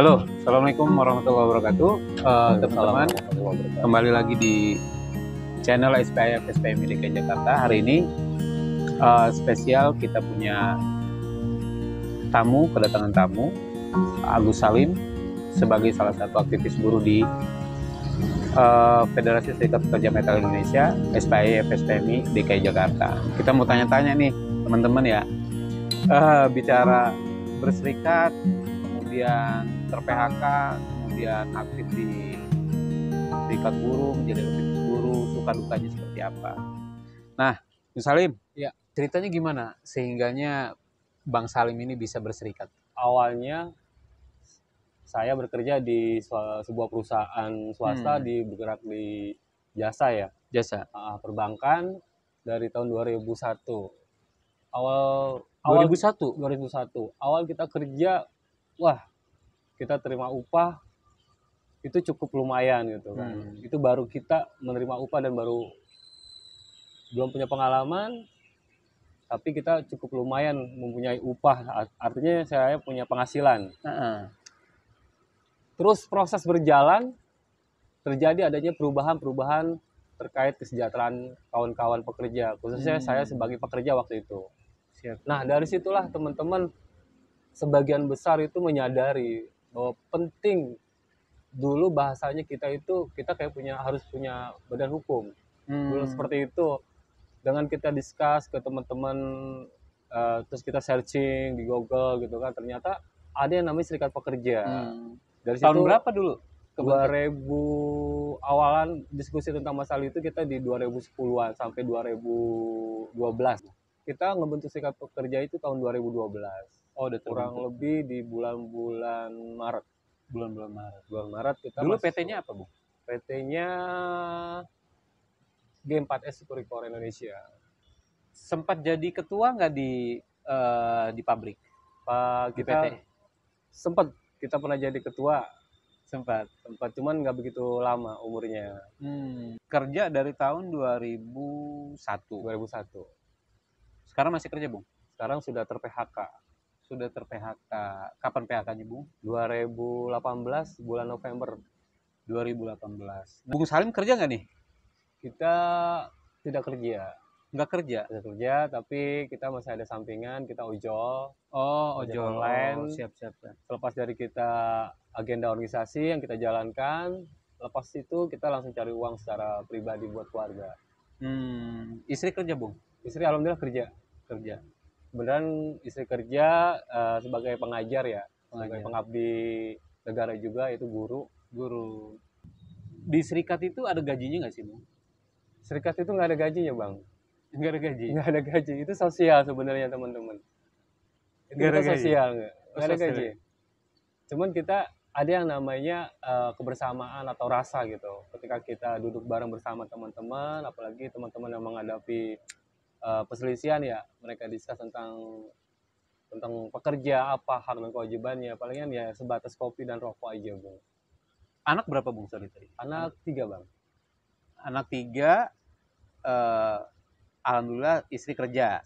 Halo, assalamualaikum warahmatullahi wabarakatuh. Teman-teman, kembali lagi di channel SPIF SPMI DKI Jakarta. Hari ini spesial, kita punya kedatangan tamu, Agus Salim, sebagai salah satu aktivis buruh di Federasi Serikat Pekerja Metal Indonesia, SPIF SPMI DKI Jakarta. Kita mau tanya-tanya nih teman-teman ya, bicara berserikat, kemudian ter-PHK, kemudian aktif di serikat buruh, menjadi aktivis buruh, suka dukanya seperti apa. Nah, Bung Salim, ya, ceritanya gimana sehingganya Bang Salim ini bisa berserikat? Awalnya saya bekerja di sebuah perusahaan swasta bergerak di jasa ya. Jasa. Perbankan dari tahun 2001. Awal 2001. Awal kita kerja, wah, kita terima upah itu cukup lumayan gitu kan. Itu baru kita menerima upah dan baru belum punya pengalaman, tapi kita cukup lumayan mempunyai upah, artinya saya punya penghasilan. Terus proses berjalan, terjadi adanya perubahan-perubahan terkait kesejahteraan kawan-kawan pekerja, khususnya saya sebagai pekerja waktu itu. Nah, dari situlah teman-teman sebagian besar itu menyadari bahwa penting dulu bahasanya kita kayak harus punya badan hukum. Dulu seperti itu. Dengan kita discuss ke teman-teman, terus kita searching di Google gitu kan, ternyata ada yang namanya serikat pekerja. Dari tahun berapa dulu? 2000 awalan diskusi tentang masalah itu kita di 2010-an sampai 2012. Kita ngebentuk serikat pekerja itu tahun 2012. Oh, udah kurang lebih di bulan-bulan Maret. Bulan-bulan Maret. Bulan Maret kita dulu PT-nya apa, Bu? PT-nya G4S Kurikor Indonesia. Sempat jadi ketua nggak di pabrik? Di PT? Sempat, kita pernah jadi ketua. Sempat, cuman nggak begitu lama umurnya. Kerja dari tahun 2001. Sekarang masih kerja, Bung? Sekarang sudah ter-PHK. Kapan PHK-nya, Bung? 2018, bulan November. 2018. Bung Salim kerja nggak nih? Kita tidak kerja. Nggak kerja? Tidak kerja, tapi kita masih ada sampingan, kita ojol. Ojol online. Siap. Selepas dari kita agenda organisasi yang kita jalankan, lepas itu kita langsung cari uang secara pribadi buat keluarga. Istri kerja, Bung? Istri alhamdulillah kerja. Beneran istri kerja sebagai pengajar ya, sebagai pengabdi negara juga, itu guru. Di serikat itu ada gajinya nggak sih, Bung? Serikat itu nggak ada gajinya, Bang. Nggak ada gaji? Nggak ada gaji, itu sosial sebenarnya teman-teman. Nggak ada sosial, nggak ada gaji. Cuman kita ada yang namanya kebersamaan atau rasa gitu. Ketika kita duduk bareng bersama teman-teman, apalagi teman-teman yang menghadapi perselisihan ya, mereka diskus tentang pekerja, apa hak dan kewajibannya, palingan ya sebatas kopi dan rokok aja, Bung. Anak berapa, Bung? Anak 3, Bang. Anak 3, alhamdulillah istri kerja.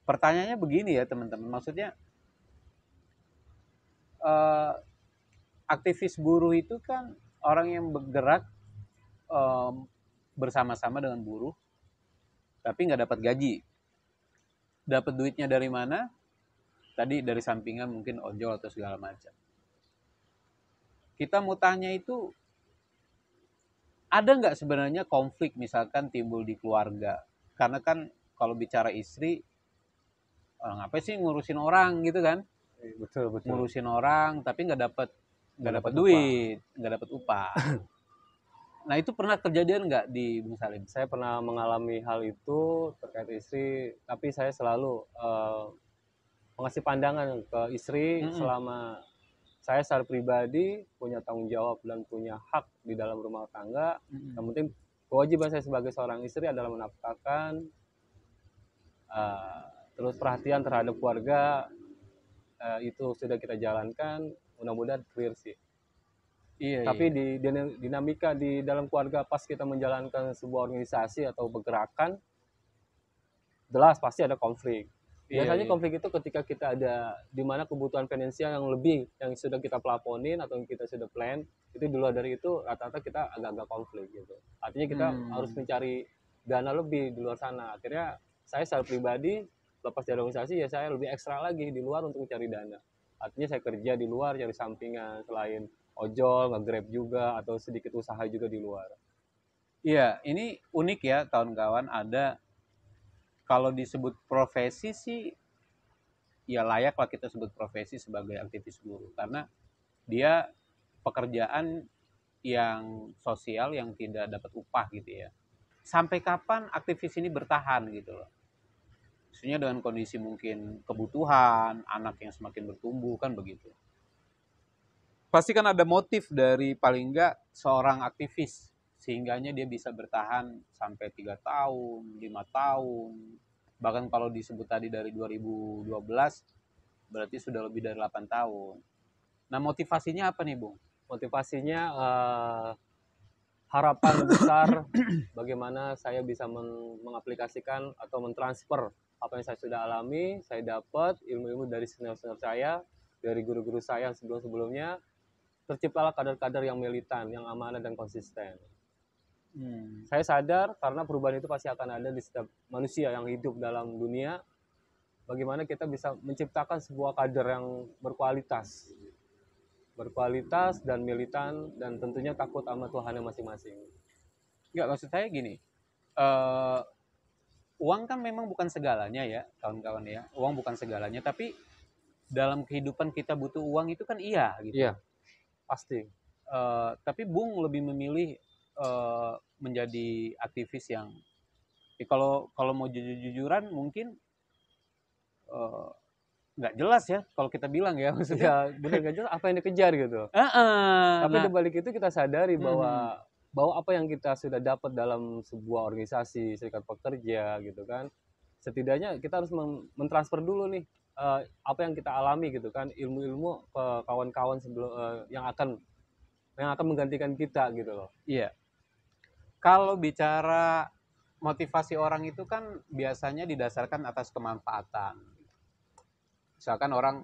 Pertanyaannya begini ya teman-teman, maksudnya aktivis buruh itu kan orang yang bergerak bersama-sama dengan buruh, tapi nggak dapat gaji. Dapat duitnya dari mana? Tadi dari sampingan mungkin ojol atau segala macam. Kita mau tanya itu, ada nggak sebenarnya konflik misalkan timbul di keluarga? Karena kan kalau bicara istri, ngapain sih ngurusin orang gitu kan? Betul. Ngurusin orang tapi nggak dapat duit, nggak dapat upah. Nah, itu pernah kejadian nggak di Bung Salim? Saya pernah mengalami hal itu terkait istri, tapi saya selalu mengasih pandangan ke istri selama saya secara pribadi punya tanggung jawab dan punya hak di dalam rumah tangga. Yang penting kewajiban saya sebagai seorang istri adalah menafkahkan, terus perhatian terhadap keluarga, itu sudah kita jalankan, mudah-mudahan clear sih. Tapi di dinamika di dalam keluarga pas kita menjalankan sebuah organisasi atau pergerakan, jelas pasti ada konflik. Iya, Biasanya iya. konflik itu ketika kita ada di mana kebutuhan finansial yang lebih yang sudah kita plafonin atau yang kita sudah plan, itu di luar dari itu rata-rata kita agak-agak konflik gitu. Artinya kita harus Hmm. mencari dana lebih di luar sana. Akhirnya saya secara pribadi lepas dari organisasi ya saya lebih ekstra lagi di luar untuk mencari dana. Artinya saya kerja di luar cari sampingan selain ojol, nge-grab juga atau sedikit usaha juga di luar. Iya, ini unik ya kawan-kawan, ada kalau disebut profesi sih ya layak lah kita sebut profesi sebagai aktivis buruh karena dia pekerjaan yang sosial yang tidak dapat upah gitu ya. Sampai kapan aktivis ini bertahan gitu loh. Maksudnya dengan kondisi mungkin kebutuhan, anak yang semakin bertumbuh kan begitu. Pasti kan ada motif dari paling enggak seorang aktivis sehingganya dia bisa bertahan sampai 3 tahun, 5 tahun. Bahkan kalau disebut tadi dari 2012 berarti sudah lebih dari 8 tahun. Nah, motivasinya apa nih, Bung? Motivasinya harapan besar bagaimana saya bisa mengaplikasikan atau mentransfer apa yang saya sudah alami, saya dapat ilmu-ilmu dari senior-senior saya, dari guru-guru saya sebelum-sebelumnya, terciptalah kader-kader yang militan, yang amanah dan konsisten. Hmm. Saya sadar karena perubahan itu pasti akan ada di setiap manusia yang hidup dalam dunia. Bagaimana kita bisa menciptakan sebuah kader yang berkualitas dan militan dan tentunya takut sama Tuhannya masing-masing. Enggak, maksud saya gini, eh, uang kan memang bukan segalanya ya, kawan-kawan ya. Uang bukan segalanya, tapi dalam kehidupan kita butuh uang itu kan iya gitu. Iya, pasti. Tapi Bung lebih memilih menjadi aktivis yang kalau kalau mau jujur-jujuran mungkin eh, nggak jelas ya kalau kita bilang ya maksudnya. Ya benar gak jelas apa yang dikejar gitu. Tapi di Nah, balik itu kita sadari mhm. bahwa bahwa apa yang kita sudah dapat dalam sebuah organisasi serikat pekerja gitu kan, setidaknya kita harus mentransfer dulu nih apa yang kita alami gitu kan, ilmu-ilmu ke kawan-kawan sebelum yang akan menggantikan kita gitu loh. Iya, kalau bicara motivasi orang itu kan biasanya didasarkan atas kemanfaatan. Misalkan orang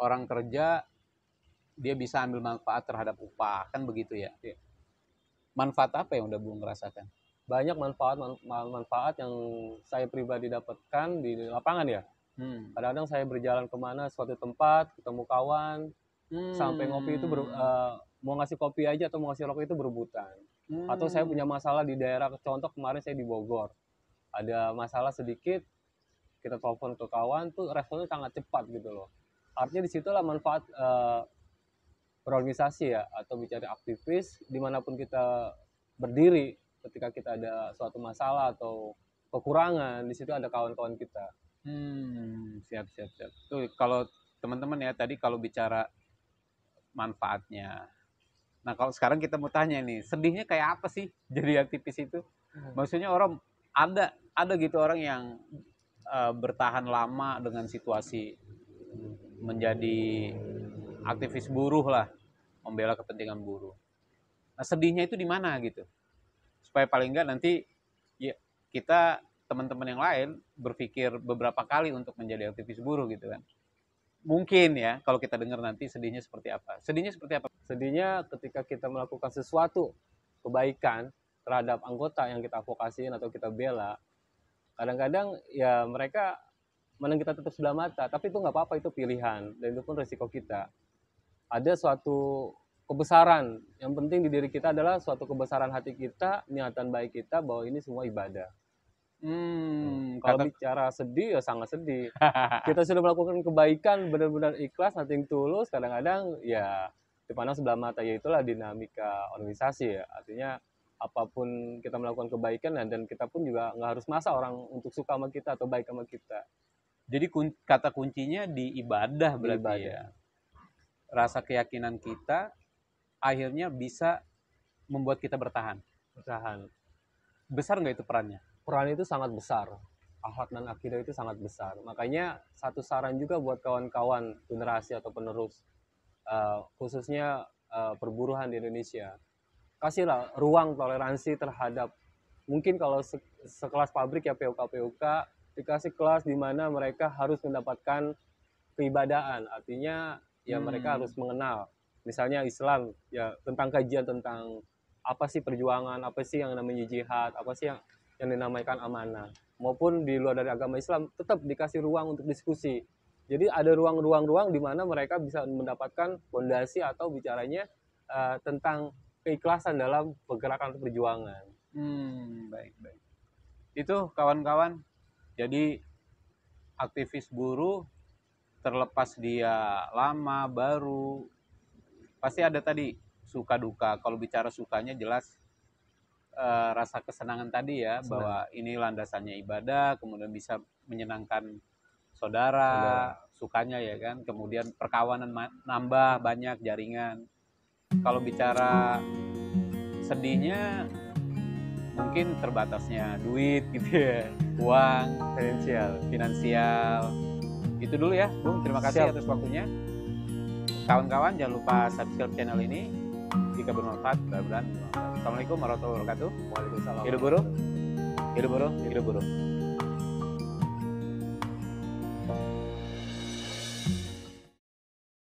orang kerja dia bisa ambil manfaat terhadap upah kan begitu ya. Ya, Manfaat apa yang udah Bung rasakan? banyak manfaat yang saya pribadi dapatkan di lapangan ya. Hmm. Kadang-kadang saya berjalan kemana suatu tempat ketemu kawan sampai ngopi itu Hmm. mau ngasih kopi aja atau mau ngasih rokok itu berebutan. Atau saya Hmm. punya masalah di daerah, contoh kemarin saya di Bogor, ada masalah sedikit, kita telepon ke kawan tuh responnya sangat cepat gitu loh. Artinya disitulah manfaat berorganisasi ya, atau bicara aktivis dimanapun kita berdiri, ketika kita ada suatu masalah atau kekurangan, di situ ada kawan-kawan kita. Siap, siap, siap. Tuh kalau teman-teman ya tadi kalau bicara manfaatnya. Nah, kalau sekarang kita mau tanya nih, sedihnya kayak apa sih jadi aktivis itu? Maksudnya orang ada gitu orang yang bertahan lama dengan situasi menjadi aktivis buruh lah, membela kepentingan buruh. Nah, sedihnya itu di mana gitu? Supaya paling enggak nanti ya kita teman-teman yang lain berpikir beberapa kali untuk menjadi aktivis buruh gitu kan. Mungkin ya kalau kita dengar nanti sedihnya seperti apa. Sedihnya seperti apa? Sedihnya ketika kita melakukan sesuatu kebaikan terhadap anggota yang kita advokasiin atau kita bela, kadang-kadang ya mereka menang kita tutup sebelah mata, tapi itu nggak apa-apa, itu pilihan dan itu pun resiko kita. Ada suatu kebesaran, yang penting di diri kita adalah suatu kebesaran hati kita, niatan baik kita bahwa ini semua ibadah. Kalau Kata bicara sedih ya sangat sedih. Kita sudah melakukan kebaikan benar-benar ikhlas, nothing tulus, kadang-kadang ya dipandang sebelah mata, ya itulah dinamika organisasi ya. Artinya apapun kita melakukan kebaikan dan kita pun juga nggak harus masa orang untuk suka sama kita atau baik sama kita. jadi kata kuncinya di ibadah Di berarti ibadah, ya. Rasa keyakinan kita akhirnya bisa membuat kita bertahan. usahaan. Besar nggak itu perannya? Peran itu sangat besar. Akhlak dan akidah itu sangat besar. Makanya satu saran juga buat kawan-kawan generasi atau penerus, khususnya perburuhan di Indonesia. Kasihlah ruang toleransi terhadap, mungkin kalau sekelas pabrik ya PUK-PUK dikasih kelas di mana mereka harus mendapatkan keibadaan, artinya ya mereka harus mengenal, misalnya Islam ya, tentang kajian tentang apa sih perjuangan, apa sih yang namanya jihad, apa sih yang dinamakan amanah, maupun di luar dari agama Islam tetap dikasih ruang untuk diskusi. Jadi ada ruang-ruang di mana mereka bisa mendapatkan fondasi atau bicaranya tentang keikhlasan dalam pergerakan atau perjuangan. Baik. Itu kawan-kawan, jadi aktivis buruh terlepas dia lama, baru, pasti ada tadi suka duka. Kalau bicara sukanya jelas rasa kesenangan tadi ya, bahwa ini landasannya ibadah, kemudian bisa menyenangkan saudara, sukanya ya kan, kemudian perkawanan nambah, banyak jaringan. Kalau bicara sedihnya mungkin terbatasnya duit gitu ya, uang, finansial. Itu dulu ya Bung, terima kasih atas waktunya. Kawan-kawan jangan lupa subscribe channel ini jika bermanfaat. Assalamualaikum warahmatullahi wabarakatuh. Waalaikumsalam. Hidup buruh.